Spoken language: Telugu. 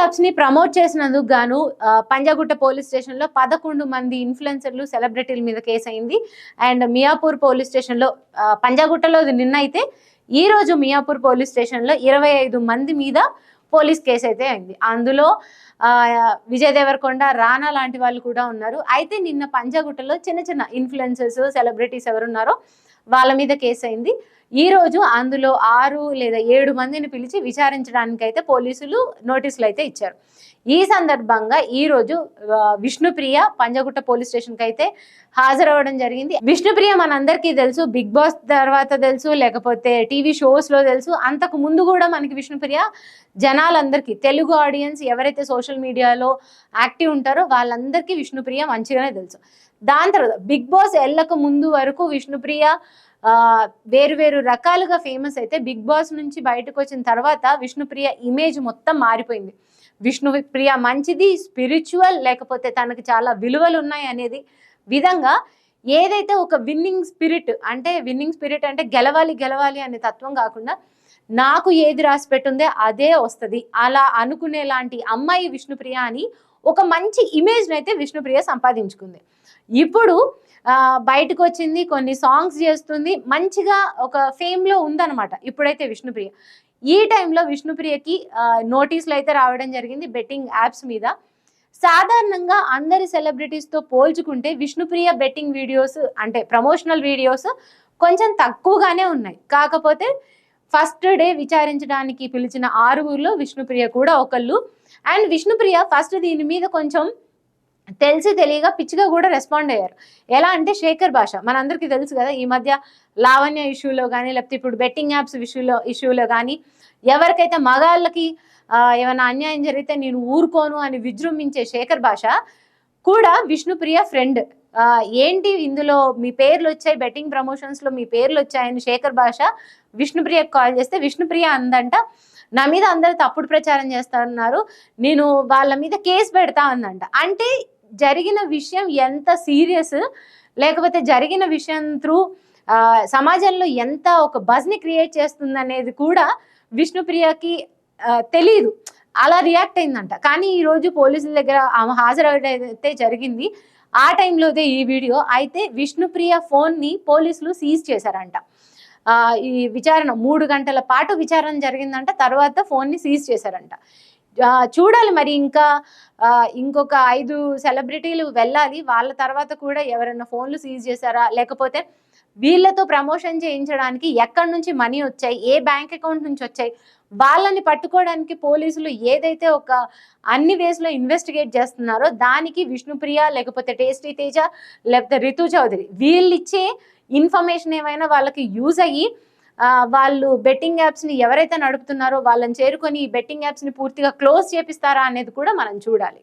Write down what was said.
యాప్స్ ని ప్రమోట్ చేసినందుకు గాను పంజాగుట్ట పోలీస్ స్టేషన్ లో 11 మంది ఇన్ఫ్లుయెన్సర్లు సెలబ్రిటీల మీద కేసు అయింది. అండ్ మియాపూర్ పోలీస్ స్టేషన్ లో పంజాగుట్టలో నిన్న అయితే ఈ రోజు మియాపూర్ పోలీస్ స్టేషన్ లో 25 మంది మీద పోలీస్ కేసు అయితే అయింది. అందులో విజయ్ దేవరకొండ, రానా లాంటి వాళ్ళు కూడా ఉన్నారు. అయితే నిన్న పంజాగుట్టలో చిన్న చిన్న ఇన్ఫ్లుయెన్సర్స్ సెలబ్రిటీస్ ఎవరున్నారో వాళ్ళ మీద కేసు అయింది. ఈ రోజు అందులో 6 లేదా 7 మందిని పిలిచి విచారించడానికి అయితే పోలీసులు నోటీసులు అయితే ఇచ్చారు. ఈ సందర్భంగా ఈ రోజు విష్ణుప్రియ పంజాగుట్ట పోలీస్ స్టేషన్ కి అయితే హాజరవ్వడం జరిగింది. విష్ణుప్రియ మనందరికీ తెలుసు, బిగ్ బాస్ తర్వాత తెలుసు, లేకపోతే టీవీ షోస్ లో తెలుసు. అంతకు ముందు కూడా మనకి విష్ణుప్రియ జనాలందరికీ, తెలుగు ఆడియన్స్ ఎవరైతే సోషల్ మీడియాలో యాక్టివ్ ఉంటారో వాళ్ళందరికీ విష్ణుప్రియ మంచిగానే తెలుసు. దాని తర్వాత బిగ్ బాస్ వెళ్ళక ముందు వరకు విష్ణుప్రియ వేరు వేరు రకాలుగా ఫేమస్ అయితే బిగ్ బాస్ నుంచి బయటకు వచ్చిన తర్వాత విష్ణుప్రియ ఇమేజ్ మొత్తం మారిపోయింది. విష్ణుప్రియ మంచిది, స్పిరిచువల్, లేకపోతే తనకి చాలా విలువలు ఉన్నాయి అనేది విధంగా ఏదైతే ఒక విన్నింగ్ స్పిరిట్ అంటే గెలవాలి గెలవాలి అనే తత్వం కాకుండా నాకు ఏది రాసి పెట్టుందే అదే వస్తుంది అలా అనుకునేలాంటి అమ్మాయి విష్ణుప్రియ అని ఒక మంచి ఇమేజ్ అయితే విష్ణుప్రియ సంపాదించుకుంది. ఇప్పుడు బయటకు వచ్చింది, కొన్ని సాంగ్స్ చేస్తుంది, మంచిగా ఒక ఫేమ్లో ఉందన్నమాట ఇప్పుడైతే విష్ణుప్రియ. ఈ టైంలో విష్ణుప్రియకి నోటీసులు అయితే రావడం జరిగింది బెట్టింగ్ యాప్స్ మీద. సాధారణంగా అందరి సెలబ్రిటీస్తో పోల్చుకుంటే విష్ణుప్రియ బెట్టింగ్ వీడియోస్ అంటే ప్రమోషనల్ వీడియోస్ కొంచెం తక్కువగానే ఉన్నాయి. కాకపోతే ఫస్ట్ డే విచారించడానికి పిలిచిన 6గురిలో విష్ణుప్రియ కూడా ఒకళ్ళు. అండ్ విష్ణుప్రియ ఫస్ట్ దీని మీద కొంచెం తెలియగా పిచ్చిగా కూడా రెస్పాండ్ అయ్యారు. ఎలా అంటే శేఖర్ భాష మనందరికీ తెలుసు కదా, ఈ మధ్య లావణ్య ఇష్యూలో కానీ లేకపోతే ఇప్పుడు బెట్టింగ్ యాప్స్ ఇష్యూలో కానీ ఎవరికైతే మగాళ్ళకి ఏమైనా అన్యాయం జరిగితే నేను ఊరుకోను అని విజృంభించే శేఖర్ భాష కూడా విష్ణుప్రియ ఫ్రెండ్. ఏంటి ఇందులో మీ పేర్లు వచ్చాయి, బెట్టింగ్ ప్రమోషన్స్లో మీ పేర్లు వచ్చాయని శేఖర్ భాష విష్ణుప్రియకు కాల్ చేస్తే విష్ణుప్రియ అందంట, నా మీద అందరూ తప్పుడు ప్రచారం చేస్తున్నారు, నేను వాళ్ళ మీద కేసు పెడతా అందంట. అంటే జరిగిన విషయం ఎంత సీరియస్, లేకపోతే జరిగిన విషయం త్రూ సమాజంలో ఎంత ఒక బజ్ని క్రియేట్ చేస్తుంది అనేది కూడా విష్ణుప్రియకి తెలీదు, అలా రియాక్ట్ అయిందంట. కానీ ఈరోజు పోలీసుల దగ్గర ఆమె హాజరైతే జరిగింది. ఆ టైంలోదే ఈ వీడియో అయితే విష్ణుప్రియ ఫోన్ని పోలీసులు సీజ్ చేశారంట. ఈ విచారణ 3 గంటల పాటు విచారణ జరిగిందంట. తర్వాత ఫోన్ని సీజ్ చేశారంట. చూడాలి మరి ఇంకా ఇంకొక 5 సెలబ్రిటీలు వెళ్ళాలి. వాళ్ళ తర్వాత కూడా ఎవరైనా ఫోన్లు సీజ్ చేశారా, లేకపోతే వీళ్ళతో ప్రమోషన్ చేయించడానికి ఎక్కడి నుంచి మనీ వచ్చాయి, ఏ బ్యాంక్ అకౌంట్ నుంచి వచ్చాయి, వాళ్ళని పట్టుకోవడానికి పోలీసులు ఏదైతే ఒక అన్ని వేస్లో ఇన్వెస్టిగేట్ చేస్తున్నారో దానికి విష్ణుప్రియ లేకపోతే టేస్టీ తేజ లేకపోతే రితు చౌదరి వీళ్ళిచ్చే ఇన్ఫర్మేషన్ ఏమైనా వాళ్ళకి యూజ్ అయ్యి వాళ్ళు బెట్టింగ్ యాప్స్ని ఎవరైతే నడుపుతున్నారో వాళ్ళని చేరుకొని ఈ బెట్టింగ్ యాప్స్ని పూర్తిగా క్లోజ్ చేపిస్తారా అనేది కూడా మనం చూడాలి.